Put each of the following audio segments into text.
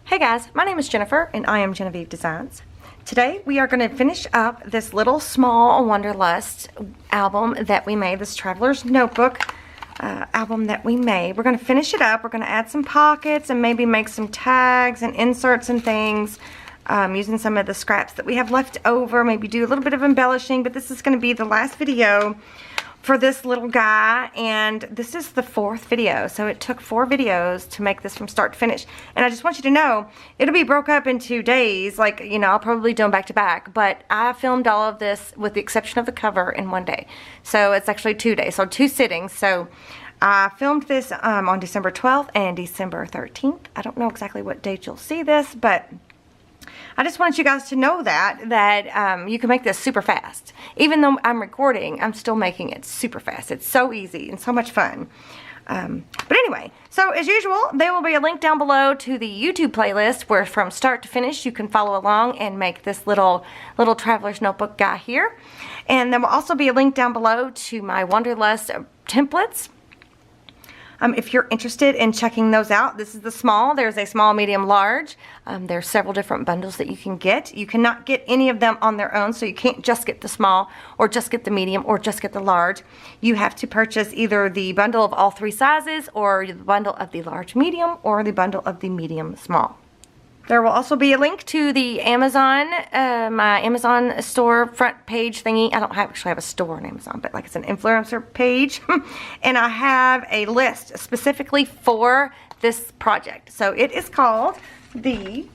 Hey guys, my name is Jennifer and I am Jenofeve Designs. Today we are going to finish up this little small Wanderlust album that we made, this Traveler's Notebook album that we made. We're going to finish it up. We're going to add some pockets and maybe make some tags and inserts and things using some of the scraps that we have left over. Maybe do a little bit of embellishing, but this is going to be the last video for this little guy, and this is the 4th video, so it took 4 videos to make this from start to finish. And I just want you to know it'll be broke up into days, like, you know, I'll probably do them back to back, but I filmed all of this with the exception of the cover in one day, so it's actually 2 days, so 2 sittings. So I filmed this on December 12th and December 13th. I don't know exactly what date you'll see this, but I just wanted you guys to know that you can make this super fast. Even though I'm recording, I'm still making it super fast. It's so easy and so much fun. But anyway, so as usual, there will be a link down below to the YouTube playlist where from start to finish you can follow along and make this little Traveler's Notebook guy here. And there will also be a link down below to my Wanderlust templates. If you're interested in checking those out, this is the small. There's a small, medium, large. There's several different bundles that you can get. You cannot get any of them on their own, so you can't just get the small or just get the medium or just get the large. You have to purchase either the bundle of all 3 sizes or the bundle of the large medium or the bundle of the medium small. There will also be a link to the Amazon, my Amazon store front page thingy. I don't actually have a store on Amazon, but like it's an influencer page. And I have a list specifically for this project. So it is called the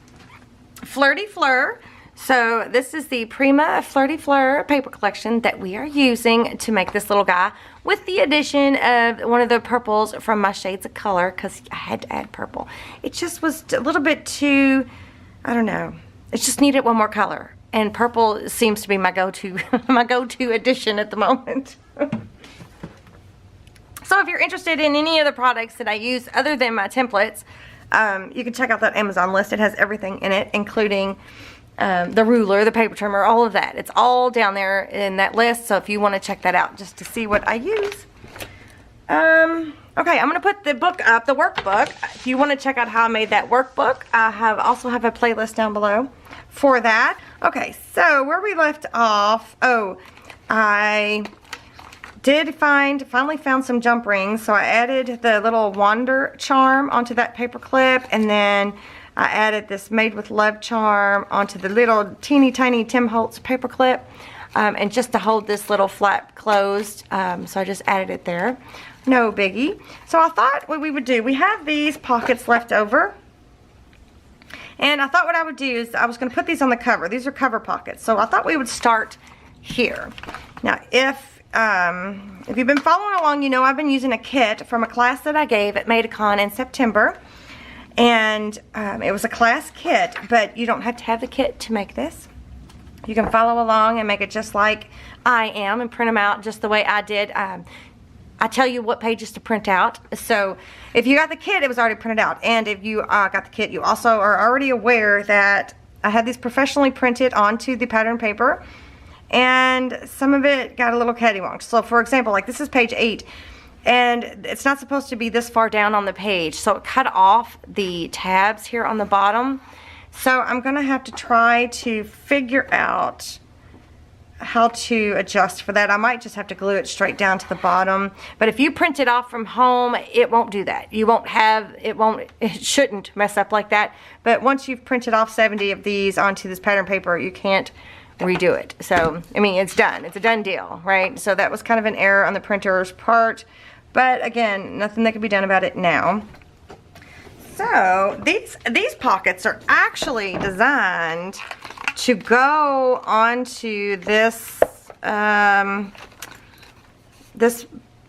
Flirty Fleur. So this is the Prima Flirty Fleur paper collection that we are using to make this little guy, with the addition of one of the purples from my shades of color, because I had to add purple. It just was a little bit too, I don't know, it just needed one more color, and purple seems to be my go-to my go-to addition at the moment. So if you're interested in any of the products that I use other than my templates, you can check out that Amazon list. It has everything in it, including the ruler, the paper trimmer, all of that. It's all down there in that list, so if you want to check that out just to see what I use. Okay, I'm going to put the book up, the workbook. If you want to check out how I made that workbook, I also have a playlist down below for that. Okay, so where we left off, I did finally found some jump rings, so I added the little Wander charm onto that paper clip, and then I added this Made with Love charm onto the little teeny tiny Tim Holtz paper clip, and just to hold this little flap closed, so I just added it there. No biggie. So I thought what we would do, we have these pockets left over, and I thought what I would do is I was going to put these on the cover. These are cover pockets, so I thought we would start here. Now if you've been following along, you know I've been using a kit from a class that I gave at MadeCon in September. And it was a class kit, but you don't have to have the kit to make this. You can follow along and make it just like I am and print them out just the way I did. I tell you what pages to print out. So if you got the kit, it was already printed out. And if you got the kit, you also are already aware that I had these professionally printed onto the pattern paper. And some of it got a little cattywamped. So for example, like this is page 8. And it's not supposed to be this far down on the page, so it cut off the tabs here on the bottom. So I'm going to have to try to figure out how to adjust for that. I might just have to glue it straight down to the bottom. But if you print it off from home, it won't do that. You won't have, it shouldn't mess up like that. But once you've printed off 70 of these onto this pattern paper, you can't redo it. So, I mean, it's done. It's a done deal, right? So that was kind of an error on the printer's part. But again, nothing that can be done about it now. So these pockets are actually designed to go onto this this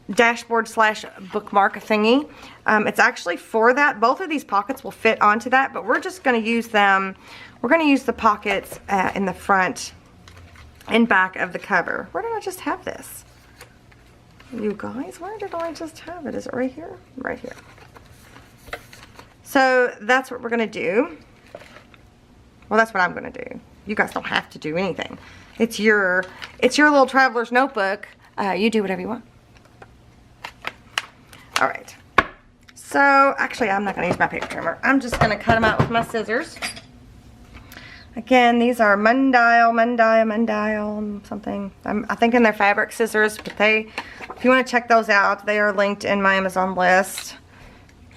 dashboard slash bookmark thingy. It's actually for that. Both of these pockets will fit onto that, but we're just going to use them. We're going to use the pockets in the front and back of the cover. Where did I just have this? You guys, where did I just have it? Is it right here? Right here. So that's what we're going to do. Well, that's what I'm going to do. You guys don't have to do anything. It's your little Traveler's Notebook. You do whatever you want. All right. So, actually, I'm not going to use my paper trimmer. I'm just going to cut them out with my scissors. Again, these are Mundial, something. I think in their fabric scissors, but if you want to check those out, they are linked in my Amazon list.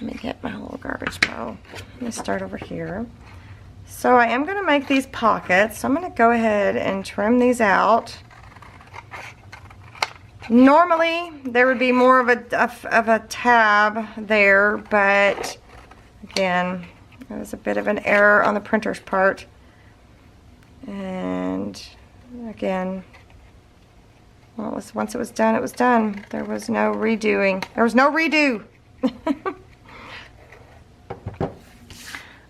Let me get my little garbage pail. Let me start over here. So I am going to make these pockets. So I'm going to go ahead and trim these out. Normally, there would be more of a tab there, but again, there was a bit of an error on the printer's part. And again, well, once it was done, it was done. There was no redoing. There was no redo.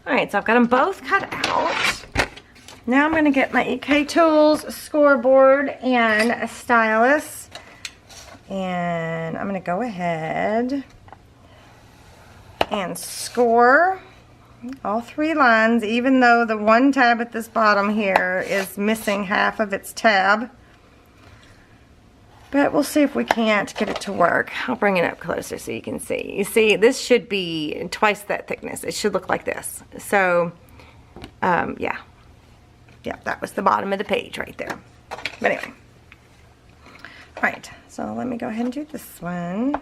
Alright, so I've got them both cut out. Now I'm going to get my EK Tools scoreboard and a stylus. And I'm going to go ahead and score all 3 lines, even though the one tab at this bottom here is missing half of its tab. But we'll see if we can't get it to work. I'll bring it up closer so you can see. You see, this should be twice that thickness. It should look like this. So, yeah. Yeah, that was the bottom of the page right there. But anyway. Alright, so let me go ahead and do this one.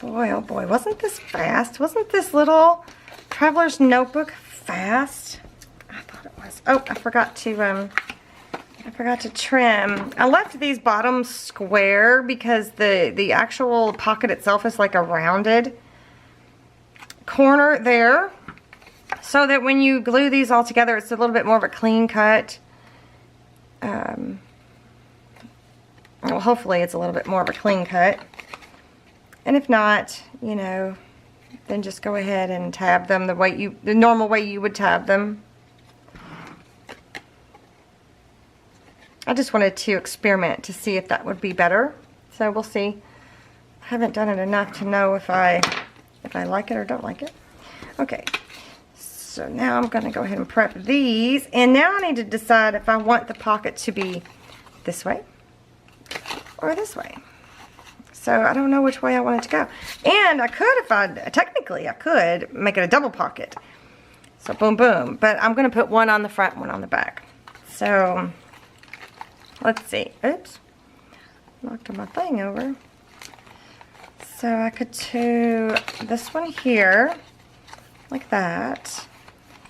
Boy, oh boy, wasn't this fast? Wasn't this little traveler's notebook fast? I thought it was. Oh, I forgot to trim. I left these bottoms square because the actual pocket itself is like a rounded corner there, so that when you glue these all together, it's a little bit more of a clean cut. Well, hopefully it's a little bit more of a clean cut. And if not, you know, then just go ahead and tab them the normal way you would tab them. I just wanted to experiment to see if that would be better. So we'll see. I haven't done it enough to know if I like it or don't like it. Okay. So now I'm going to go ahead and prep these. And now I need to decide if I want the pocket to be this way or this way. So I don't know which way I want it to go. And I could, technically I could make it a double pocket. So boom, boom. But I'm going to put one on the front, one on the back. So let's see. Oops. Knocked my thing over. So I could do this one here, like that.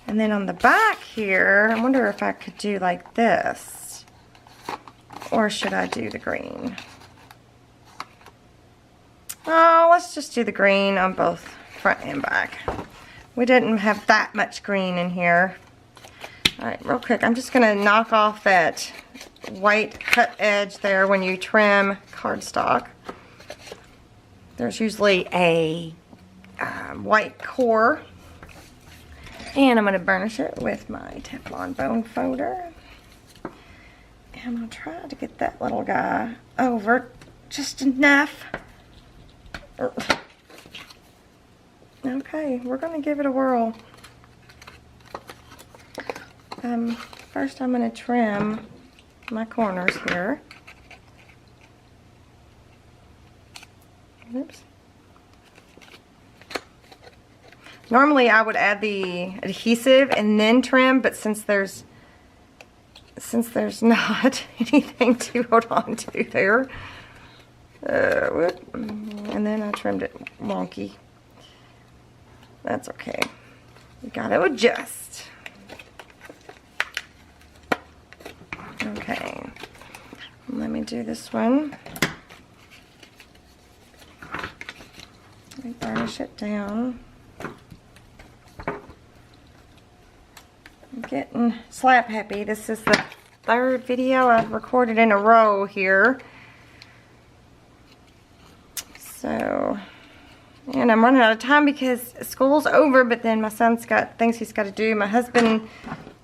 And then on the back here, I wonder if I could do like this. Or should I do the green? Oh, let's just do the green on both front and back. We didn't have that much green in here. Alright, real quick, I'm just going to knock off that white cut edge there when you trim cardstock. There's usually a white core. And I'm going to burnish it with my Teflon bone folder. And I'm going to try to get that little guy over just enough. Okay, we're going to give it a whirl. First I'm going to trim my corners here. Oops. Normally I would add the adhesive and then trim, but since there's not anything to hold on to there, and then I trimmed it wonky. That's okay. You gotta adjust. Okay. Let me do this one. Let me burnish it down. I'm getting slap happy. This is the 3rd video I've recorded in a row here. So, and I'm running out of time because school's over, but then my son's got things he's got to do. My husband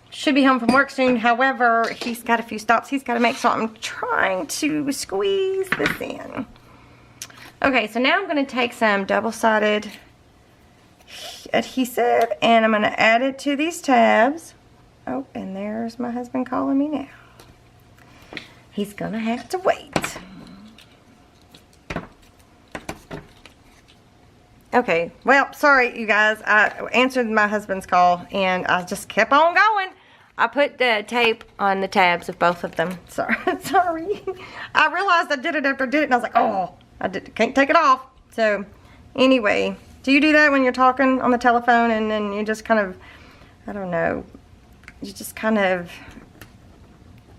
should be home from work soon. However, he's got a few stops he's got to make, so I'm trying to squeeze this in. Okay, so now I'm going to take some double-sided adhesive and I'm going to add it to these tabs. Oh, and there's my husband calling me now. He's going to have to wait. Okay, well, sorry you guys. I answered my husband's call and I just kept on going. I put the tape on the tabs of both of them. Sorry. I realized I did it after I did it and I was like, oh, can't take it off. So, anyway, do you do that when you're talking on the telephone and then you just kind of, I don't know, you just kind of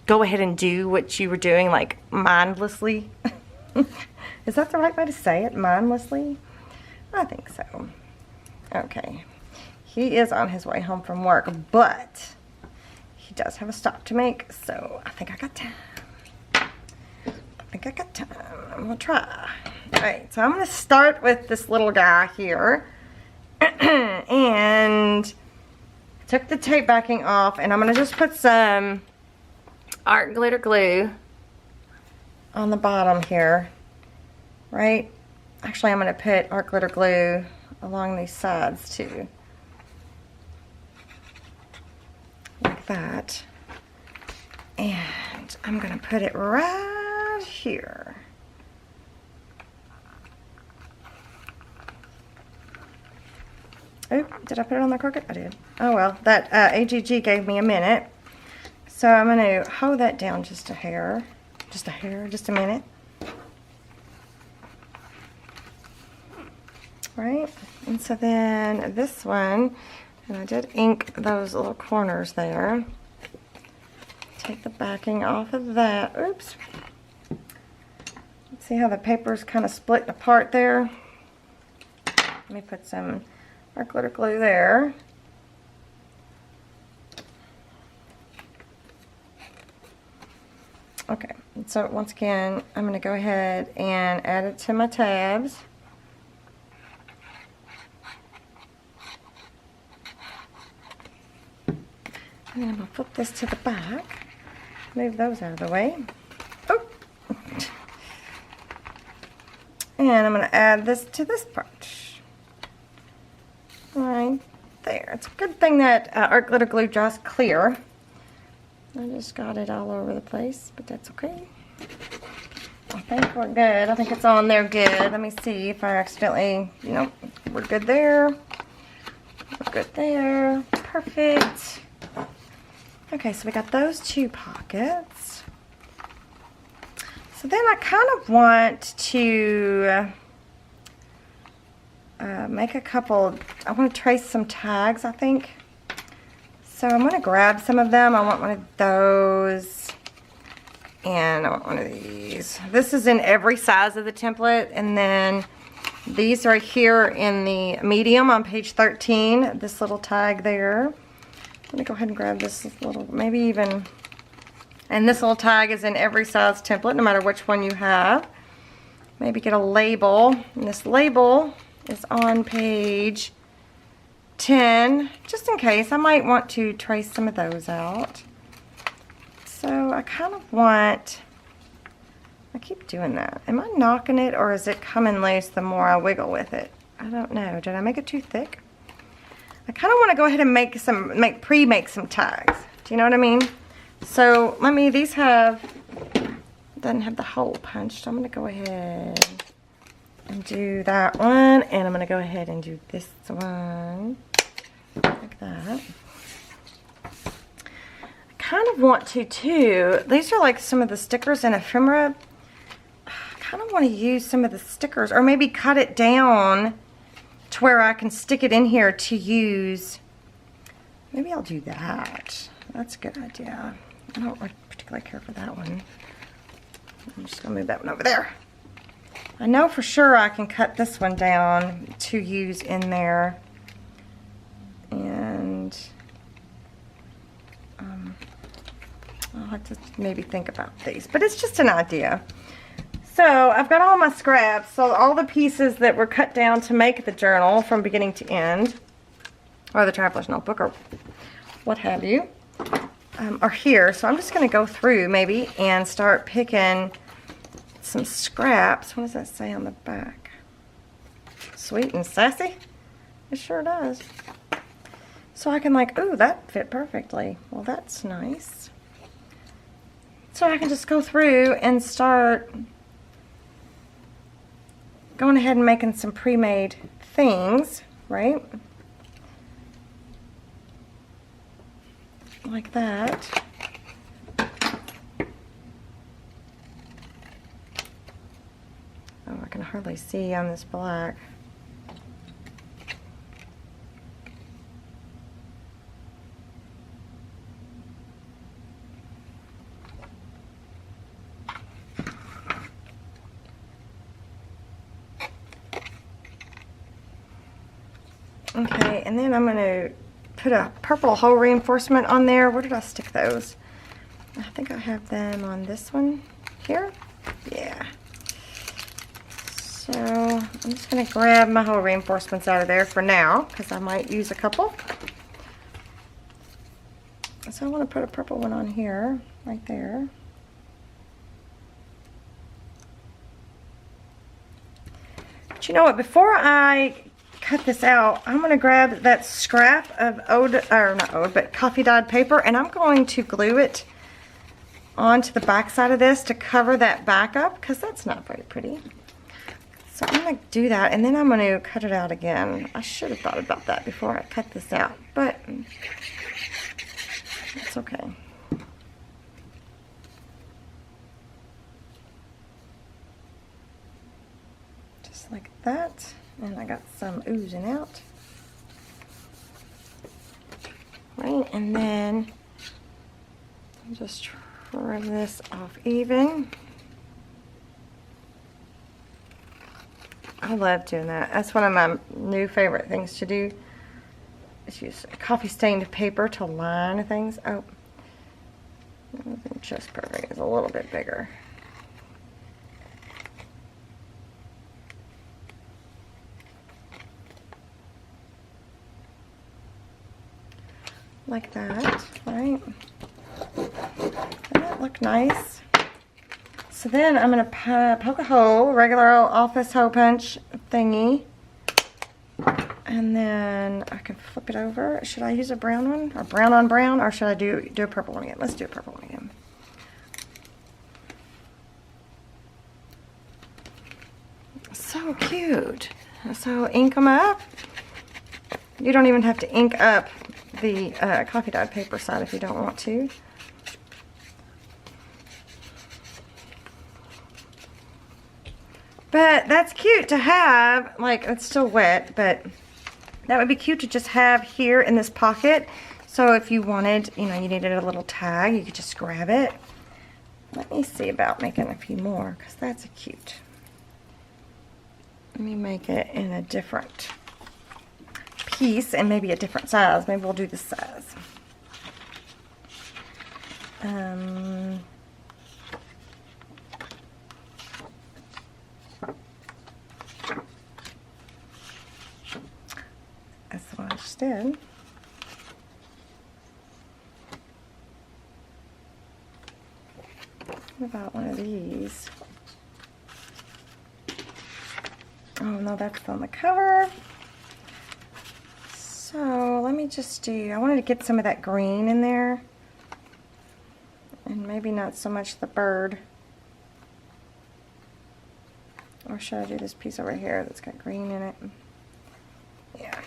go ahead and do what you were doing, like mindlessly? Is that the right way to say it, mindlessly? I think so. Okay. He is on his way home from work, but he does have a stop to make, so I think I got time. I'm gonna try. Alright, so I'm gonna start with this little guy here. And took the tape backing off, and I'm gonna just put some art glitter glue on the bottom here. Right? Actually, I'm gonna put art glitter glue along these sides too. Like that. And I'm gonna put it right here. Oh, did I put it on the crooked? I did. Oh well, that AGG gave me a minute. So I'm gonna hold that down just a hair. Just a minute. Right? And so then this one, and I did ink those little corners there. Take the backing off of that. Oops. See how the paper's kind of split apart there? Let me put some art glitter glue there. Okay, so once again, I'm going to go ahead and add it to my tabs. And then I'm going to flip this to the back. Move those out of the way. Oh! And I'm going to add this to this part. Right there. It's a good thing that art glitter glue dries clear. I just got it all over the place, but that's okay. I think we're good. I think it's on there good. Let me see if I accidentally, we're good there. We're good there. Perfect. Okay, so we got those two pockets. So then I kind of want to make a couple, I want to trace some tags, I think. So I'm going to grab some of them. I want one of those, and I want one of these. This is in every size of the template, and then these are here in the medium on page 13, this little tag there. Let me go ahead and grab this little, maybe even, and this little tag is in every size template, no matter which one you have. Maybe get a label, and this label is on page 10, just in case. I might want to trace some of those out. So I kind of want, I keep doing that. Am I knocking it, or is it coming loose the more I wiggle with it? I don't know. Did I make it too thick? I kind of want to go ahead and pre-make some tags. Do you know what I mean? So these doesn't have the hole punched. I'm going to go ahead and do that one, and I'm going to go ahead and do this one like that. I kind of want to too, these are like some of the stickers in ephemera. I kind of want to use some of the stickers, or maybe cut it down to where I can stick it in here to use. Maybe I'll do that. That's a good idea. I don't particularly care for that one. I'm just going to move that one over there. I know for sure I can cut this one down to use in there. And I'll have to maybe think about these. But it's just an idea. So I've got all my scraps. So all the pieces that were cut down to make the journal from beginning to end, or the traveler's notebook, or what have you, are here. So I'm just going to go through maybe and start picking some scraps. What does that say on the back? Sweet and sassy? It sure does. So I can like, ooh, that fit perfectly. Well, that's nice. So I can just go through and start going ahead and making some pre-made things, right? Like that. Oh, I can hardly see on this black. Okay, and then I'm going to put a purple hole reinforcement on there. Where did I stick those? I think I have them on this one here. Yeah. So I'm just going to grab my hole reinforcements out of there for now because I might use a couple. So I want to put a purple one on here, right there. But you know what? Before I cut this out, I'm going to grab that scrap of coffee dyed paper, and I'm going to glue it onto the back side of this to cover that back up because that's not very pretty. So I'm going to do that, and then I'm going to cut it out again. I should have thought about that before I cut this out, but it's okay. Just like that. And I got some oozing out. Right, and then I'll just trim this off even. I love doing that. That's one of my new favorite things to do. Is use coffee stained paper to line things. Oh, just perfect. It's a little bit bigger. Like that, right? Doesn't that look nice? So then I'm going to poke a hole, regular old office hole punch thingy. And then I can flip it over. Should I use a brown one? Or brown on brown? Or should I do a purple one again? Let's do a purple one again. So cute. So ink them up. You don't even have to ink up the coffee dyed paper side if you don't want to. But that's cute to have. Like, it's still wet, but that would be cute to just have here in this pocket. So if you wanted, you know, you needed a little tag, you could just grab it. Let me see about making a few more, because that's cute. Let me make it in a different piece and maybe a different size. Maybe we'll do this size. That's what I just did. What about one of these? Oh no, that's on the cover. So let me just do, I wanted to get some of that green in there. And maybe not so much the bird. Or should I do this piece over here that's got green in it? Yeah.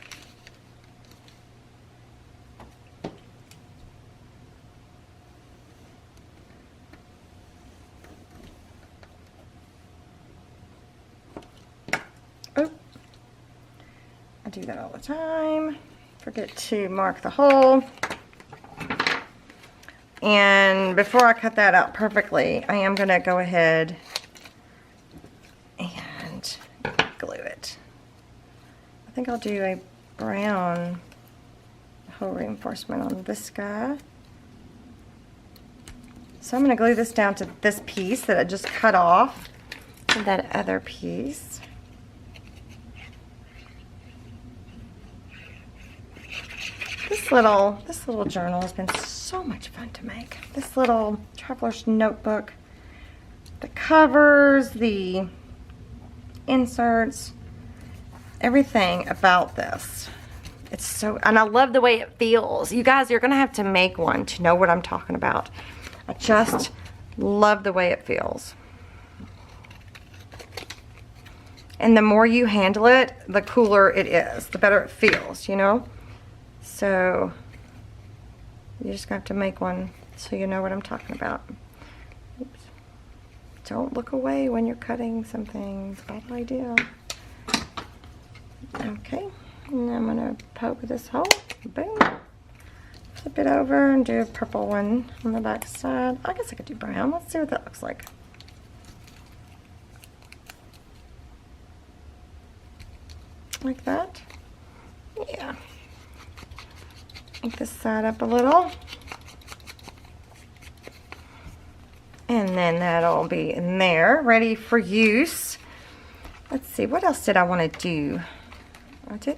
Oh. I do that all the time. Forget to mark the hole. And before I cut that out perfectly, I am going to go ahead and glue it. I think I'll do a brown hole reinforcement on this guy. So I'm going to glue this down to this piece that I just cut off, and that other piece. This little journal has been so much fun to make. This little traveler's notebook. the covers, the inserts, everything about this. It's so, and I love the way it feels. You guys, you're gonna have to make one to know what I'm talking about. I just love the way it feels. And the more you handle it, the cooler it is, the better it feels, you know? So you're just gonna have to make one so you know what I'm talking about. Oops. Don't look away when you're cutting something. It's a bad idea. Okay, and I'm gonna poke this hole. Boom. Flip it over and do a purple one on the back side. I guess I could do brown. Let's see what that looks like. Like that. Yeah. Make this side up a little. And then that'll be in there, ready for use. Let's see, what else did I want to do? I did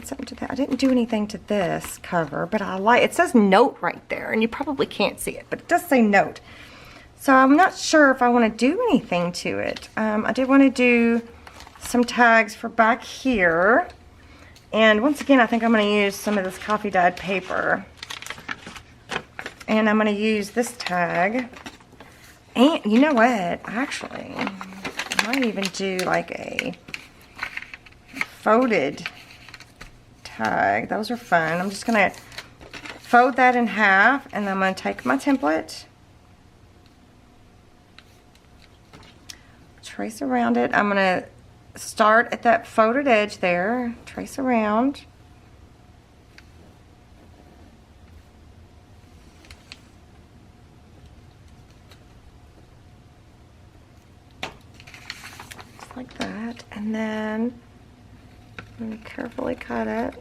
something to that. I didn't do anything to this cover, but I like, it says note right there, and you probably can't see it, but it does say note. So I'm not sure if I want to do anything to it. I did want to do some tags for back here. And once again, I think I'm going to use some of this coffee dyed paper. And I'm going to use this tag. And you know what? Actually, I might even do like a folded tag. Those are fun. I'm just going to fold that in half, and then I'm going to take my template, trace around it. I'm going to start at that folded edge there, trace around. Just like that. And then I'm going to carefully cut it.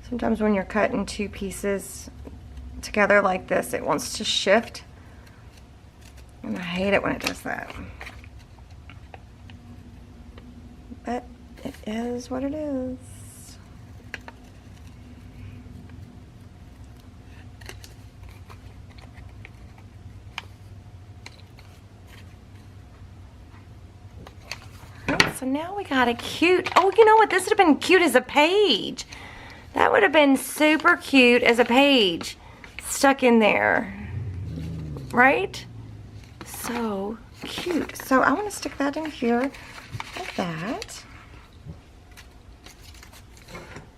Sometimes when you're cutting two pieces together like this, it wants to shift, and I hate it when it does that, but it is what it is. Right, so now we got a cute, oh, you know what, this would have been cute as a page. That would have been super cute as a page stuck in there, right? So cute. So I want to stick that in here like that.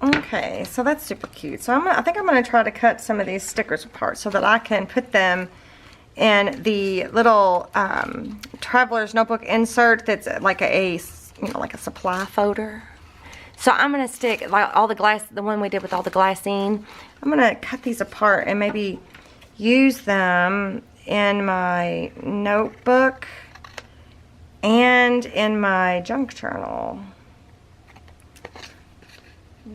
Okay, so that's super cute. So I think I'm going to try to cut some of these stickers apart so that I can put them in the little traveler's notebook insert that's like a like a supply folder. So I'm going to stick like all the glass, the one we did with all the glassine. I'm going to cut these apart and maybe use them in my notebook and in my junk journal.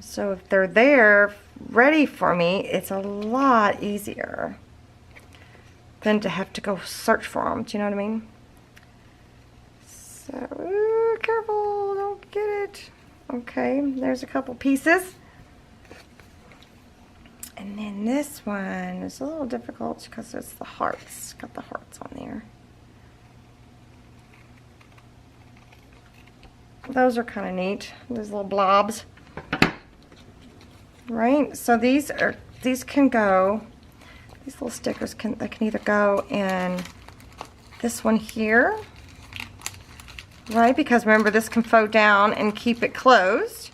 So if they're there ready for me, it's a lot easier than to have to go search for them. Do you know what I mean? So, ooh, careful, don't get it. Okay, there's a couple pieces. And then this one is a little difficult because it's the hearts. Got the hearts on there. Those are kind of neat. Those little blobs. Right? So these can go, these little stickers can either go in this one here. Right, because remember this can fold down and keep it closed.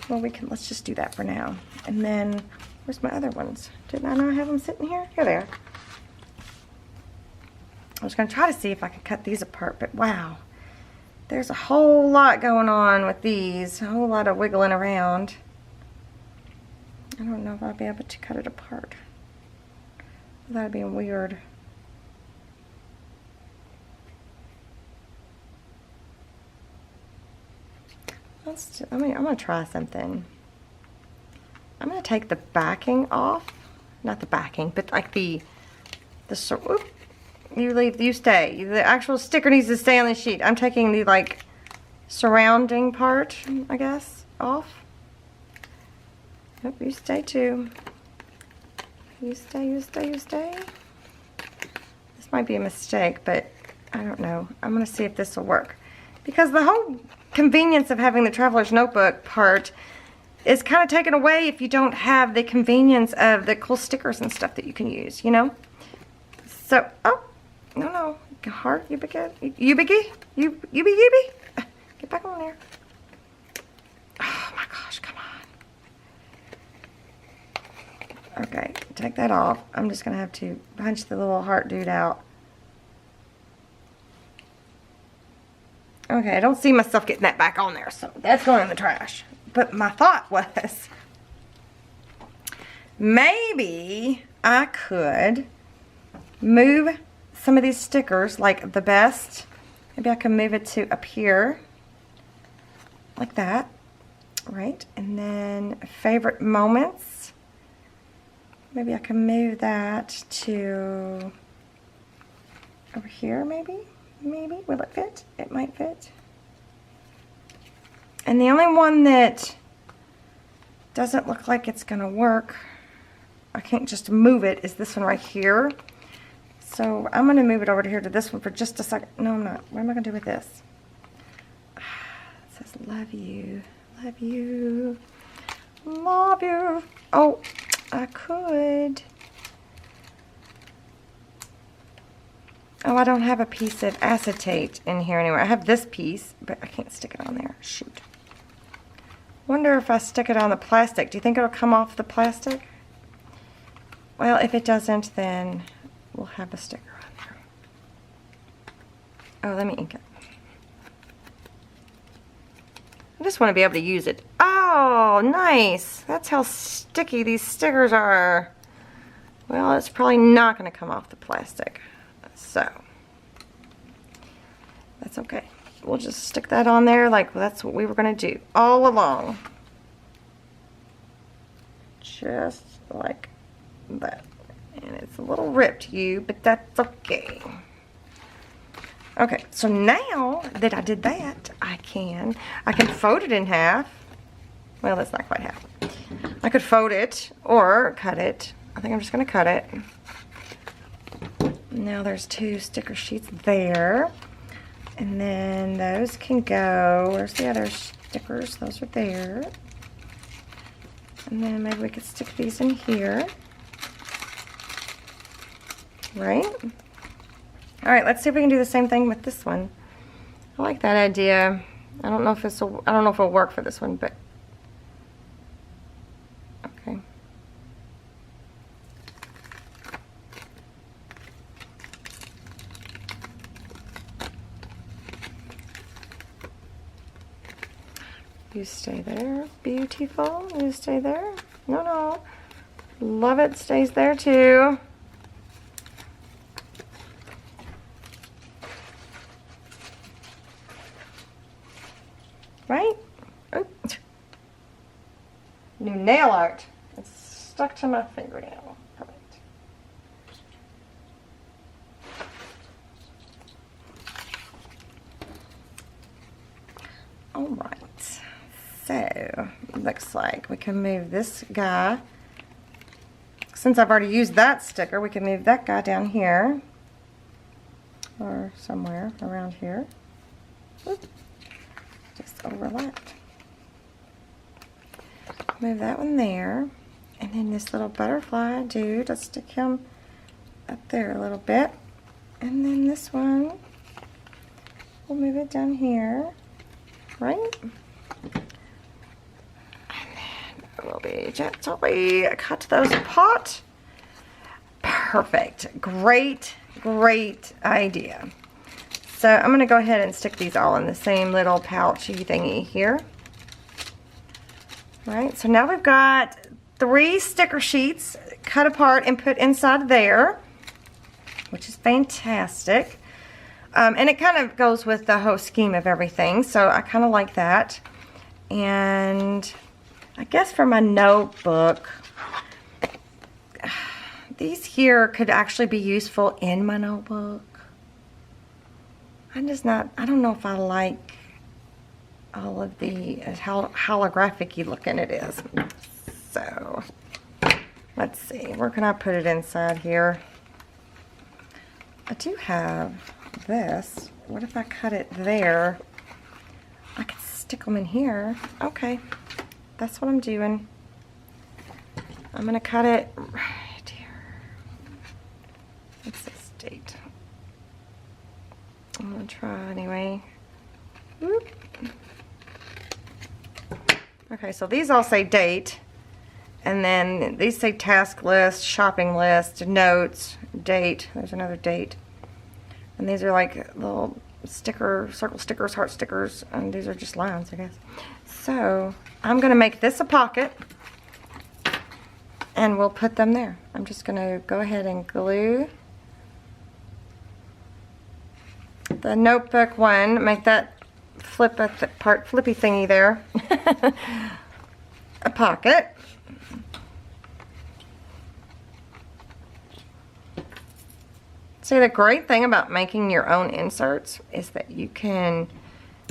Well, let's just do that for now. And then, where's my other ones? Didn't I not have them sitting here? Here they are. I was going to try to see if I could cut these apart, but wow. There's a whole lot going on with these. A whole lot of wiggling around. I don't know if I'll be able to cut it apart without being weird. I'm going to try something. I'm going to take the backing off. Not the backing, but like you stay. The actual sticker needs to stay on the sheet. I'm taking the like surrounding part, I guess, off. Nope, you stay too. You stay, you stay, you stay. This might be a mistake, but I don't know. I'm going to see if this will work. Because the whole convenience of having the traveler's notebook part is kind of taken away if you don't have the convenience of the cool stickers and stuff that you can use, you know? So, oh, no. Heart, you biggie, you biggie, you be. Get back on there. Oh my gosh, come on. Okay, take that off. I'm just going to have to punch the little heart dude out. Okay, I don't see myself getting that back on there, so that's going in the trash. But my thought was, maybe I could move some of these stickers, like the best. Maybe I can move it to up here, like that, right? And then favorite moments. Maybe I can move that to over here, maybe. Maybe. Will it fit? It might fit. And the only one that doesn't look like it's going to work, I can't just move it, is this one right here. So I'm going to move it over to here to this one for just a second. No, I'm not. What am I going to do with this? It says, love you, love you, love you. Oh, I could. Oh, I don't have a piece of acetate in here anywhere. I have this piece, but I can't stick it on there. Shoot. Wonder if I stick it on the plastic. Do you think it'll come off the plastic? Well, if it doesn't, then we'll have a sticker on there. Oh, let me ink it. I just want to be able to use it. Oh, nice. That's how sticky these stickers are. Well, it's probably not going to come off the plastic. So, that's okay. We'll just stick that on there like that's what we were going to do all along. Just like that. And it's a little ripped, but that's okay. Okay, so now that I did that, I can fold it in half. Well, that's not quite half. I could fold it or cut it. I think I'm just going to cut it. Now there's 2 sticker sheets there. And then those can go, where's the other stickers? Those are there. And then maybe we could stick these in here. Right? Alright, let's see if we can do the same thing with this one. I like that idea. I don't know if it'll work for this one, but okay. You stay there. Beautiful. You stay there. No. Love it. Stays there too. Right? Oh. New nail art. It's stuck to my fingernail. Perfect. All right. So, looks like we can move this guy. Since I've already used that sticker, we can move that guy down here. Or somewhere around here. Oop. Just overlapped. Move that one there. And then this little butterfly dude, let's stick him up there a little bit. And then this one, we'll move it down here. Right? We'll be gently cut those apart. Perfect. Great idea. So I'm going to go ahead and stick these all in the same little pouchy thingy here. All right, so now we've got 3 sticker sheets cut apart and put inside there, which is fantastic. And it kind of goes with the whole scheme of everything, so I kind of like that. And I guess for my notebook, these here could actually be useful in my notebook. I don't know if I like all of the, how holographic-y looking it is. So let's see, where can I put it inside here? I do have this. What if I cut it there? I could stick them in here. Okay, that's what I'm doing. I'm gonna cut it right here. What's this date? I'm gonna try anyway. Whoop. Okay, so these all say date, and then these say task list, shopping list, notes, date. There's another date. And these are like little sticker, circle stickers, heart stickers, and these are just lines, I guess. So I'm gonna make this a pocket, and we'll put them there. I'm just gonna go ahead and glue the notebook one, make that flippy thingy there a pocket. See, the great thing about making your own inserts is that you can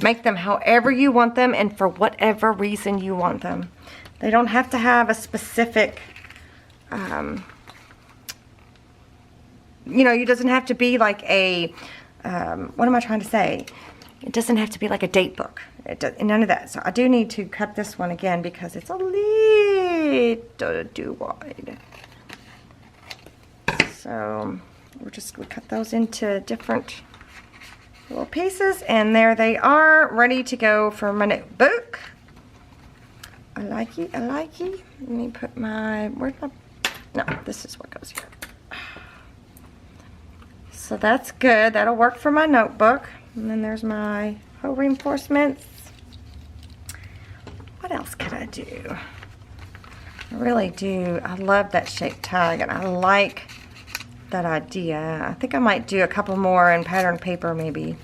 make them however you want them and for whatever reason you want them. They don't have to have a specific, you know, it doesn't have to be like a, what am I trying to say? It doesn't have to be like a date book. None of that. So I do need to cut this one again because it's a little too wide. So we cut those into different little pieces, and there they are, ready to go for my notebook. I like it, I like it. Let me put my, no, this is what goes here. So that's good, that'll work for my notebook. And then there's my hole reinforcements. What else could I do? I really do, I love that shaped tag, and I like that idea. I think I might do a couple more in pattern paper maybe,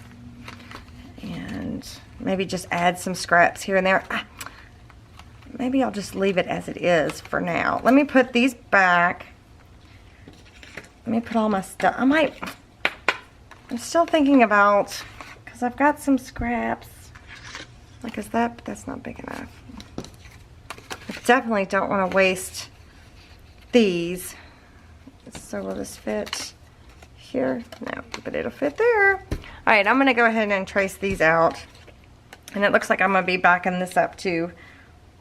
and maybe just add some scraps here and there. Maybe I'll just leave it as it is for now. Let me put these back. Let me put all my stuff. I'm still thinking about, because I've got some scraps. Like, that's not big enough. I definitely don't want to waste these. So will this fit here? No, but it'll fit there. All right, I'm gonna go ahead and trace these out. And it looks like I'm gonna be backing this up too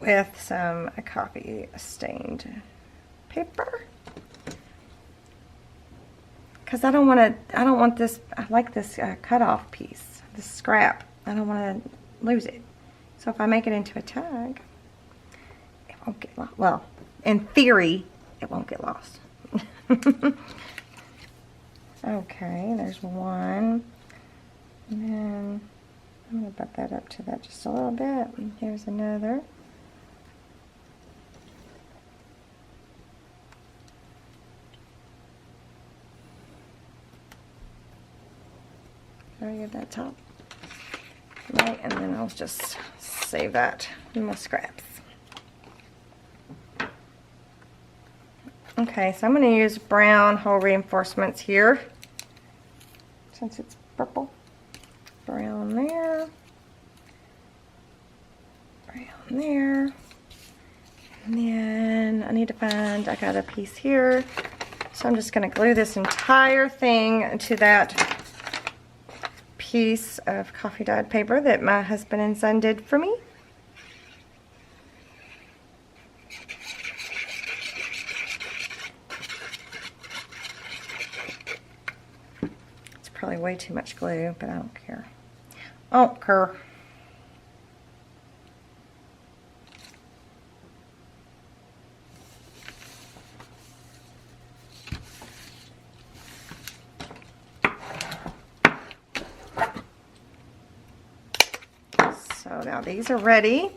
with some coffee stained paper. Cause I don't want this, I like this cutoff piece, this scrap. I don't wanna lose it. So if I make it into a tag, it won't get lost. Well, in theory, it won't get lost. Okay, there's one, and then I'm going to butt that up to that just a little bit. And here's another. There you get that top. Right, and then I'll just save that in my scraps. Okay, so I'm going to use brown hole reinforcements here, since it's purple. Brown there, brown there, and then I need to find, I got a piece here, so I'm just going to glue this entire thing to that piece of coffee dyed paper that my husband and son did for me. Probably way too much glue, but I don't care. I don't care. So now these are ready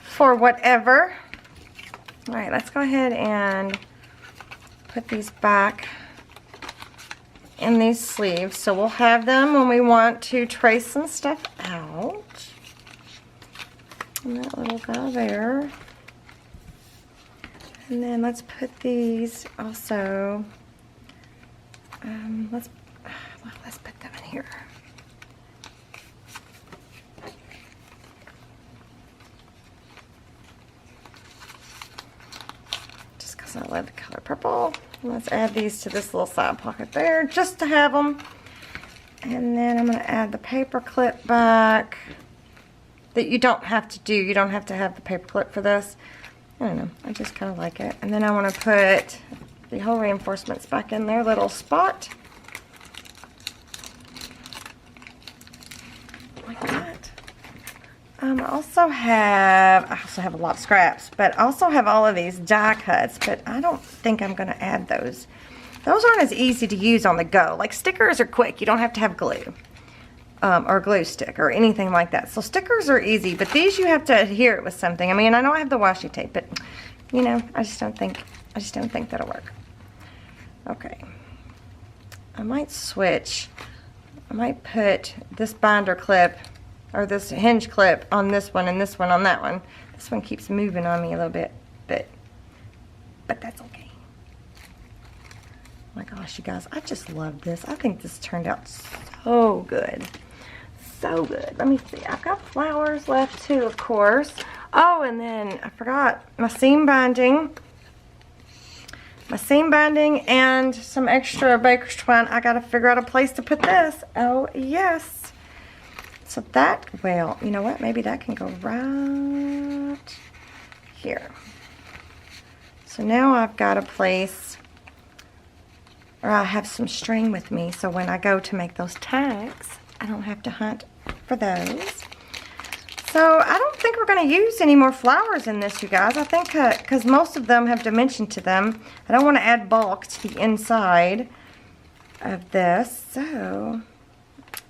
for whatever. All right, let's go ahead and put these back in these sleeves, so we'll have them when we want to trace some stuff out. And that little guy there. And then let's put these also, let's put them in here. So I love the color purple. Let's add these to this little side pocket there, just to have them. And then I'm going to add the paper clip back. That you don't have to do. You don't have to have the paper clip for this. I don't know. I just kind of like it. And then I want to put the whole reinforcements back in their little spot. Like that. I also have a lot of scraps, but I also have all of these die cuts, but I don't think I'm going to add those. Those aren't as easy to use on the go. Like stickers are quick. You don't have to have glue or glue stick or anything like that. So stickers are easy, but these you have to adhere it with something. I mean, I know I have the washi tape, but you know, I just don't think that'll work. Okay. I might switch. I might put this binder clip or this hinge clip on this one and this one on that one. This one keeps moving on me a little bit, but that's okay. Oh my gosh, you guys, I just love this. I think this turned out so good. So good. Let me see. I've got flowers left too, of course. Oh, and then I forgot my seam binding. My seam binding and some extra baker's twine. I gotta figure out a place to put this. Oh, yes. So that, well, you know what? Maybe that can go right here. So now I've got a place, or I have some string with me, so when I go to make those tags, I don't have to hunt for those. So I don't think we're going to use any more flowers in this, you guys. I think because most of them have dimension to them. I don't want to add bulk to the inside of this, so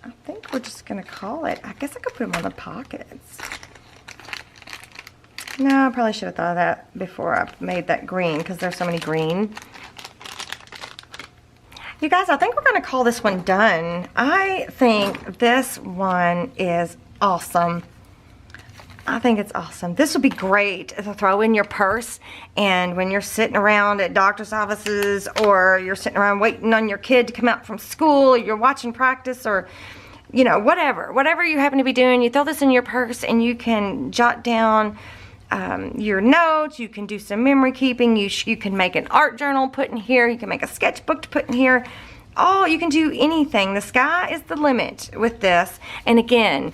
I think we're just going to call it. I guess I could put them on the pockets. No, I probably should have thought of that before I made that green, because there's so many green. You guys, I think we're going to call this one done. I think this one is awesome. I think it's awesome. This would be great to throw in your purse, and when you're sitting around at doctor's offices, or you're sitting around waiting on your kid to come out from school, or you're watching practice, or you know, whatever you happen to be doing, you throw this in your purse and you can jot down your notes. You can do some memory keeping. You can make an art journal, put in here. You can make a sketchbook to put in here. Oh, you can do anything. The sky is the limit with this. And again,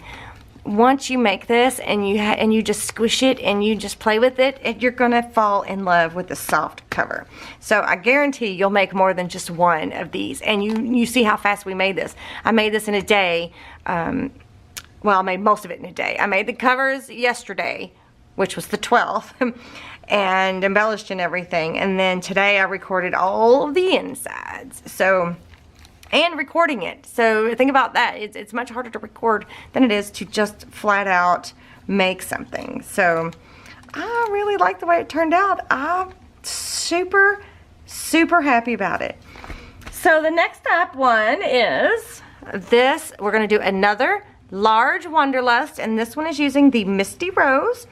once you make this and you just squish it and you just play with it, you're gonna fall in love with the soft cover. So I guarantee you'll make more than just one of these. And you see how fast we made this. I made this in a day. Well, I made most of it in a day. I made the covers yesterday, which was the 12th, and embellished and everything. And then today I recorded all of the insides. So, and recording it. So think about that. It's much harder to record than it is to just flat out make something. So I really like the way it turned out. I'm super, super happy about it. So the next up one is this. We're going to do another large Wanderlust, and this one is using the Misty Rose.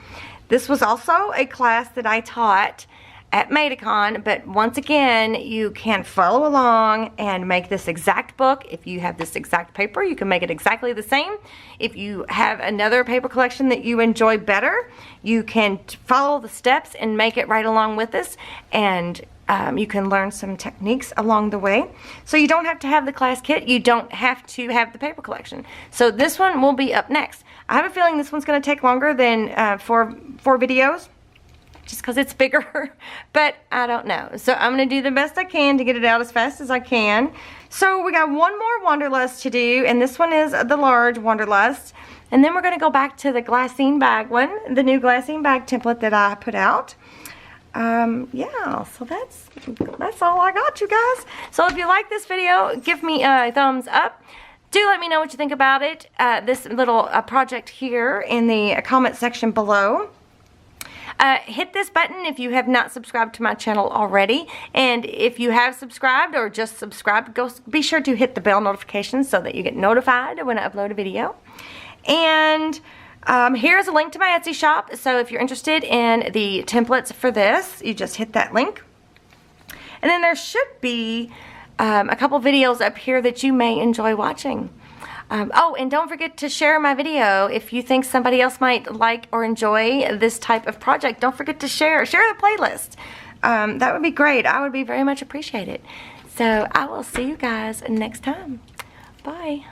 This was also a class that I taught at Madecon, but once again, you can follow along and make this exact book. If you have this exact paper, you can make it exactly the same. If you have another paper collection that you enjoy better, you can follow the steps and make it right along with this, and you can learn some techniques along the way. So you don't have to have the class kit. You don't have to have the paper collection. So this one will be up next. I have a feeling this one's going to take longer than four videos, just because it's bigger, but I don't know. So I'm going to do the best I can to get it out as fast as I can. So we got one more Wanderlust to do, and this one is the large Wanderlust. And then we're going to go back to the glassine bag one, the new glassine bag template that I put out. Yeah, so that's all I got, you guys. So if you like this video, give me a thumbs up. Do let me know what you think about it, this little project here in the comment section below. Hit this button if you have not subscribed to my channel already, and if you have subscribed or just subscribed, be sure to hit the bell notifications so that you get notified when I upload a video. And here's a link to my Etsy shop, so if you're interested in the templates for this, you just hit that link. And then there should be a couple videos up here that you may enjoy watching. Oh, and don't forget to share my video if you think somebody else might like or enjoy this type of project. Don't forget to share the playlist. that would be great. I would be very much appreciated. So I will see you guys next time. Bye.